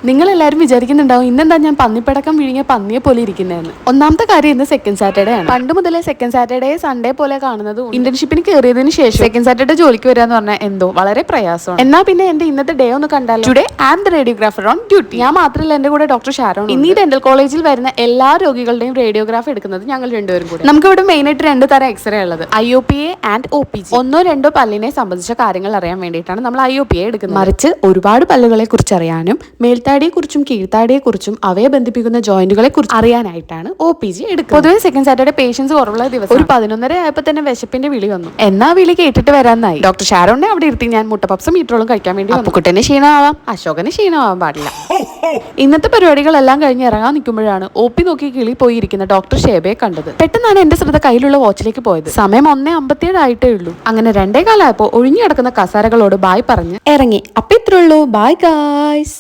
നിങ്ങൾ എല്ലാവരും വിചാരിക്കുന്നുണ്ടാവും ഇന്നെന്താ ഞാൻ പന്നിപ്പടക്കം വിഴുങ്ങിയ പന്നിയെ പോലെ ഇരിക്കുന്നതെന്ന്. ഒന്നാമത്തെ കാര്യം ഇന്ന് സെക്കൻഡ് സാറ്റർഡേ ആണ്. പണ്ട് മുതലേ സെക്കൻഡ് സാറ്റർഡേ സൺഡേ പോലെ കാണുന്നത് ഇന്റേൺഷിപ്പിന് കയറിയതിന് ശേഷം സെക്കൻഡ് സാറ്റർഡേ ജോലിക്ക് വരിക എന്ന് പറഞ്ഞാൽ എന്തോ വളരെ പ്രയാസമാണ്. എന്നാൽ പിന്നെ എന്റെ ഇന്നത്തെ ഡേ ഒന്ന് കണ്ടാലോ. Today I am the radiographer on duty. ഞാൻ മാത്രമല്ല എന്റെ കൂടെ ഡോക്ടർ ഷാരോൺ. ഇന്ന് ഈ ഡെന്റൽ കോളേജിൽ വരുന്ന എല്ലാ രോഗികളുടെയും റേഡിയോഗ്രാഫ് എടുക്കുന്നത് ഞങ്ങൾ രണ്ടുപേരും കൂടെ. നമുക്ക് ഇവിടെ മെയിൻ ആയിട്ട് രണ്ട് തരം എക്സ്റേ ഉള്ളത്, IOPA ആൻഡ് OPG. ഒന്നോ രണ്ടോ പല്ലിനെ സംബന്ധിച്ച കാര്യങ്ങൾ അറിയാൻ വേണ്ടിയിട്ടാണ് നമ്മൾ IOPA എടുക്കുന്നത്. മറിച്ച് ഒരുപാട് പല്ലുകളെ കുറിച്ച് അറിയാനും മേൽത്താടിയെ കുറിച്ചും കീഴ്ത്താടിയെ കുറിച്ചും അവയെ ബന്ധിപ്പിക്കുന്ന ജോയിന്റുകളെ കുറിച്ച് അറിയാനായിട്ടാണ് OPG എടുക്കുന്നത്. പൊതുവെ സെക്കൻഡ് സാറ്റർഡേ പേഷ്യൻസ് കുറവുള്ള ദിവസം ഒരു 11:30 ആയപ്പോൾ തന്നെ വിശപ്പിന്റെ വിളി വന്നു. എന്നാ വിളി കേട്ടിട്ട് വരാനായി. ഡോക്ടർ ഷാരോണിനെ അവിടെ ഇരുത്തി ഞാൻ മുട്ടപ്പപ്സും മീറ്ററോളും കഴിക്കാൻ വേണ്ടി അപ്പുക്കുട്ടനെ ക്ഷീണമാവാം, അശോകന് ക്ഷീണമാവാൻ പാടില്ല. ഇന്നത്തെ പരിപാടികളെല്ലാം കഴിഞ്ഞ് ഇറങ്ങാൻ നിൽക്കുമ്പോഴാണ് OP നോക്കി കിളി പോയിരിക്കുന്ന ഡോക്ടർ ഷേബയെ കണ്ടത്. പെട്ടെന്നാണ് എന്റെ ശ്രദ്ധ കയ്യിലുള്ള വാച്ചിലേക്ക് പോയത്. സമയം 1:57 ആയിട്ടേ ഉള്ളൂ. അങ്ങനെ 2:15 ആയപ്പോൾ ഒഴിഞ്ഞു കിടക്കുന്ന കസാരകളോട് ബായ് പറഞ്ഞ് ഇറങ്ങി. അപ്പൊ ഇത്രേ ഉള്ളൂ. Bye guys.